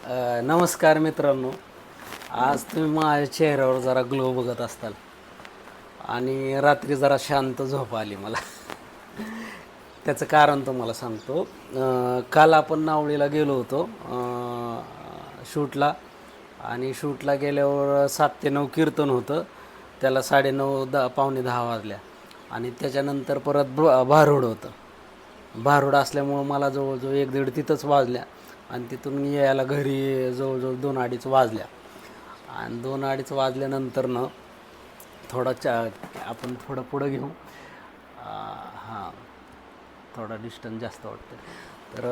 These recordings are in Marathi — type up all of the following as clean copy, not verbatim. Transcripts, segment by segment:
नमस्कार मित्रांनो. आज तुम्ही माझ्या चेहऱ्यावर जरा ग्लो बघत असताल आणि रात्री जरा शांत झोप आली मला. त्याचं कारण तुम्हाला सांगतो. काल आपण नावळीला गेलो होतो शूटला, आणि शूटला गेल्यावर 7 ते 9 कीर्तन होतं. त्याला 9:30 पावणे 10 वाजल्या, आणि त्याच्यानंतर परत भारुड होतं. भारुड असल्यामुळं मला जवळजवळ 1-1.5 तिथंच वाजल्या, आणि तिथून यायला घरी जवळजवळ 2-2:30 वाजल्या. आणि 2-2:30 वाजल्यानंतर थोडा आपण थोडं पुढं घेऊ. हां, थोडा डिस्टन्स जास्त वाटतं. तर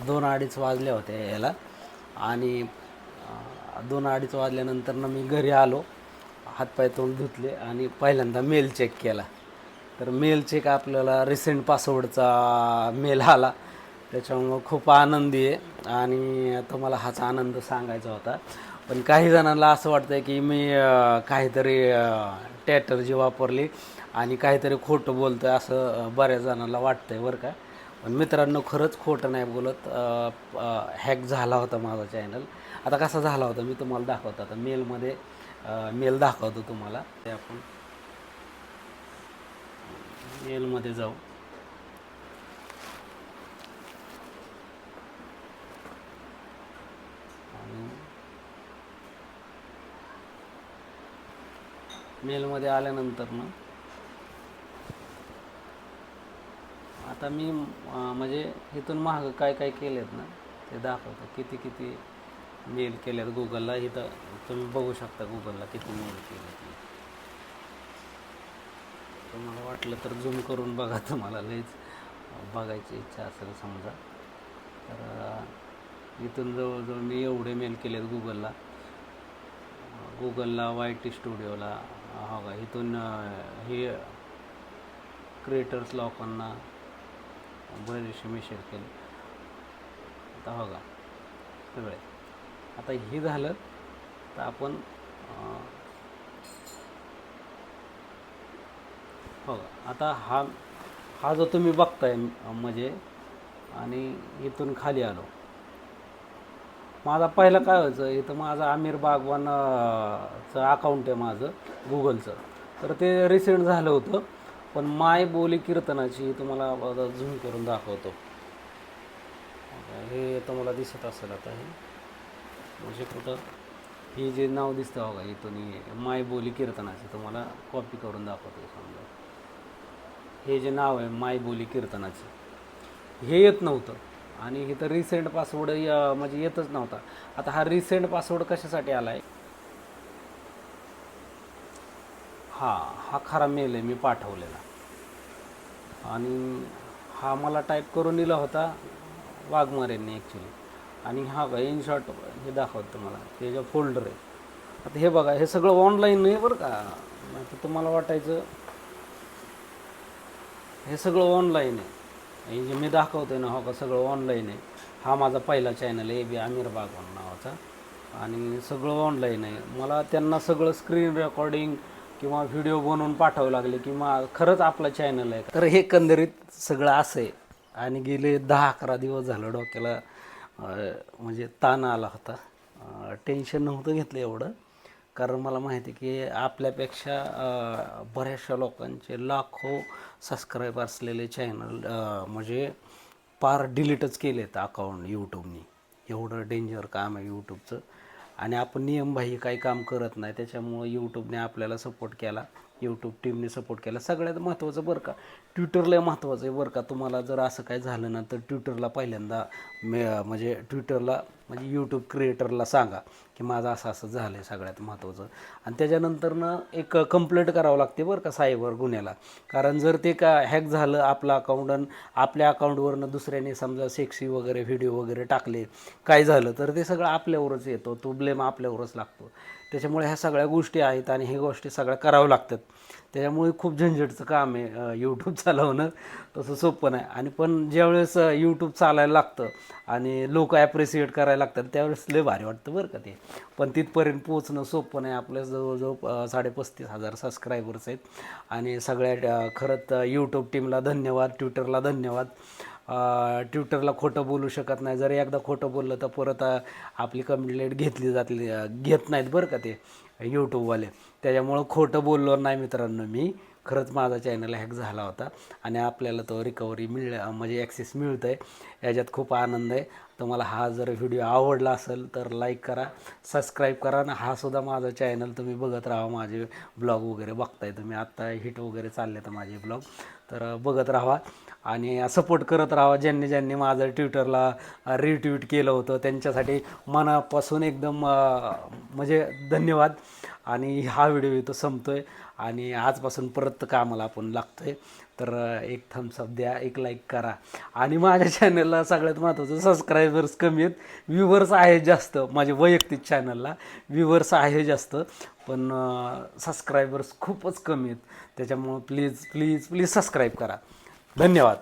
2-2:30 वाजल्या होत्या यायला, आणि 2-2:30 वाजल्यानंतर मी घरी आलो, हातपाय तोंड धुतले आणि पहिल्यांदा मेल चेक केला. तर मेल चेक आपल्याला रिसेंट पासवर्डचा मेल आला. त्याच्यामुळं खूप आनंदी आहे, आणि तुम्हाला हाच आनंद सांगायचा होता. पण काही जणांना असं वाटतं आहे की मी काहीतरी स्ट्रॅटर्जी वापरली आणि काहीतरी खोटं बोलतो आहे, असं बऱ्याच जणांना वाटतं आहे बरं का. पण मित्रांनो, खरंच खोटं नाही बोलत. हॅक झाला होता माझा चॅनल. आता कसा झाला होता मी तुम्हाला दाखवतो. आता मेल दाखवतो तुम्हाला. ते आपण मेलमध्ये जाऊ. मेलमध्ये आल्यानंतर आता मी म्हणजे इथून मागं काय काय केलेत ते दाखवतो. किती किती मेल केलेत गुगलला. इथं तुम्ही बघू शकता गुगलला किती मेल केलेत. तुम्हाला वाटलं तर झूम करून बघा, तुम्हाला लईच बघायची इच्छा असेल समजा. तर इथून जवळजवळ मी एवढे मेल केलेत गुगलला, YT स्टुडिओला, हो का, इथून हे क्रिएटर्स लोकांना बरेचसे मेसेज केले. आता हो का सगळे. आता हे झालं तर आपण हो का, आता हा जो तुम्ही बघताय म्हणजे, आणि इथून खाली आलो. माझा पहिलं काय व्हायचं, इथं माझं आमिर बागवानचं अकाउंट आहे माझं गुगलचं. तर ते रिसेंट झालं होतं. पण माय बोली कीर्तनाची तुम्हाला झूम करून दाखवतो. हे तुम्हाला दिसत असेल आता. हे म्हणजे कुठं हे जे नाव दिसतं बघा इथून, माय बोली कीर्तनाचे तुम्हाला कॉपी करून दाखवतो. समजा हे जे नाव आहे माय बोली कीर्तनाचे, हे येत नव्हतं, आणि इथं रिसेंट पासवर्ड म्हणजे येतच नव्हता. आता हा रिसेंट पासवर्ड कशासाठी आला आहे? हा खरा मेल आहे मी पाठवलेला, आणि हा मला टाईप करून दिला होता वाघमारेंनी ॲक्च्युली. आणि हा का इन शॉर्ट हे दाखवतं तुम्हाला, ते जे फोल्डर आहे. आता हे बघा, हे सगळं ऑनलाईन आहे बरं का. आता तुम्हाला वाटायचं हे सगळं ऑनलाईन आहे. हे जे मी दाखवतो आहे ना, हो का, सगळं ऑनलाईन आहे. हा माझा पहिला चॅनल आहे, आमिर बागवान नावाचा, आणि सगळं ऑनलाईन आहे. मला त्यांना सगळं स्क्रीन रेकॉर्डिंग किंवा व्हिडिओ बनवून पाठवावे लागले की खरंच आपलं चॅनल आहे. तर हे एकंदरीत सगळं असं आहे. आणि गेले 10-11 दिवस झालं डोक्याला म्हणजे ताण आला होता. टेन्शन नव्हतं घेतलं एवढं, कारण मला माहिती आहे की आपल्यापेक्षा बऱ्याचशा लोकांचे लाखो सबस्क्राईबर असलेले चॅनल म्हणजे पार डिलीटच केलेत अकाउंट यूट्यूबनी. एवढं डेंजर काम आहे यूट्यूबचं. आणि आपण नियमबाह्य काही काम करत नाही, त्याच्यामुळं यूट्यूबने आपल्याला सपोर्ट केला, यूट्यूब टीमने सपोर्ट केला. सगळ्यात महत्त्वाचं बरं का, ट्विटरला महत्त्वाचं आहे बरं का. तुम्हाला जर असं काही झालं ना, तर ट्विटरला पहिल्यांदा म्हणजे यूट्यूब क्रिएटरला सांगा की माझं असं असं झालं आहे, सगळ्यात महत्त्वाचं. आणि त्याच्यानंतरनं एक कंप्लेंट करावं लागते बरं का सायबर गुन्ह्याला. कारण जर ते का हॅक झालं आपलं अकाउंट, आणि आपल्या अकाउंटवरनं दुसऱ्याने समजा सेक्सी वगैरे व्हिडिओ वगैरे टाकले, काय झालं तर ते सगळं आपल्यावरच येतो, तो ब्लेम आपल्यावरच लागतो. त्याच्यामुळे ह्या सगळ्या गोष्टी आहेत, आणि ह्या गोष्टी सगळ्या कराव्या लागतात. त्याच्यामुळे खूप झंझटचं काम आहे यूट्यूब चालवणं. तसं सोपं नाही. आणि पण ज्यावेळेस यूट्यूब चालायला लागतं आणि लोक ॲप्रिसिएट करायला लागतात, त्यावेळेस लय भारी वाटतं बरं का ते. पण तिथपर्यंत पोहोचणं सोपं नाही. आपल्या जवळजवळ 35,000 सबस्क्रायबर्स आहेत. आणि सगळ्या खरंच यूट्यूब टीमला धन्यवाद, ट्विटरला धन्यवाद. ट्विटरला खोटं बोलू शकत नाही. जर एकदा खोटं बोललं तर परत आपली कंप्लेंट घेत नाहीत बरं का ते यूट्यूबवाले. त्याच्यामुळं खोटं बोललो नाही मित्रांनो मी. खरंच माझा चॅनल हॅक झाला होता आणि आपल्याला तो रिकव्हरी म्हणजे ॲक्सेस मिळतं आहे. याच्यात खूप आनंद आहे. तुम्हाला हा जर व्हिडिओ आवडला असेल तर लाईक करा, सबस्क्राईब करा आणि हा सुद्धा माझा चॅनल तुम्ही बघत राहा. माझे ब्लॉग वगैरे बघताय तुम्ही. आत्ता हिट वगैरे चालले तर माझे ब्लॉग, तर बघत राहा आणि सपोर्ट करत राहा. ज्यांनी माझं ट्विटरला रिट्वीट केलं होतं त्यांच्यासाठी मनापासून एकदम म्हणजे धन्यवाद. आणि हा व्हिडिओ इथं संपतो आहे आणि आजपासून परत कामाला आपण लागतो आहे. तर एक थम्सअप द्या, एक लाईक करा आणि माझ्या चॅनलला सगळ्यात महत्त्वाचं सबस्क्रायबर्स कमी आहेत, व्ह्यूवर्स आहे जास्त. माझे वैयक्तिक चॅनलला व्ह्यूवर्स आहे जास्त पण सबस्क्रायबर्स खूपच कमी आहेत. त्याच्यामुळं प्लीज प्लीज प्लीज सबस्क्राईब करा. धन्यवाद.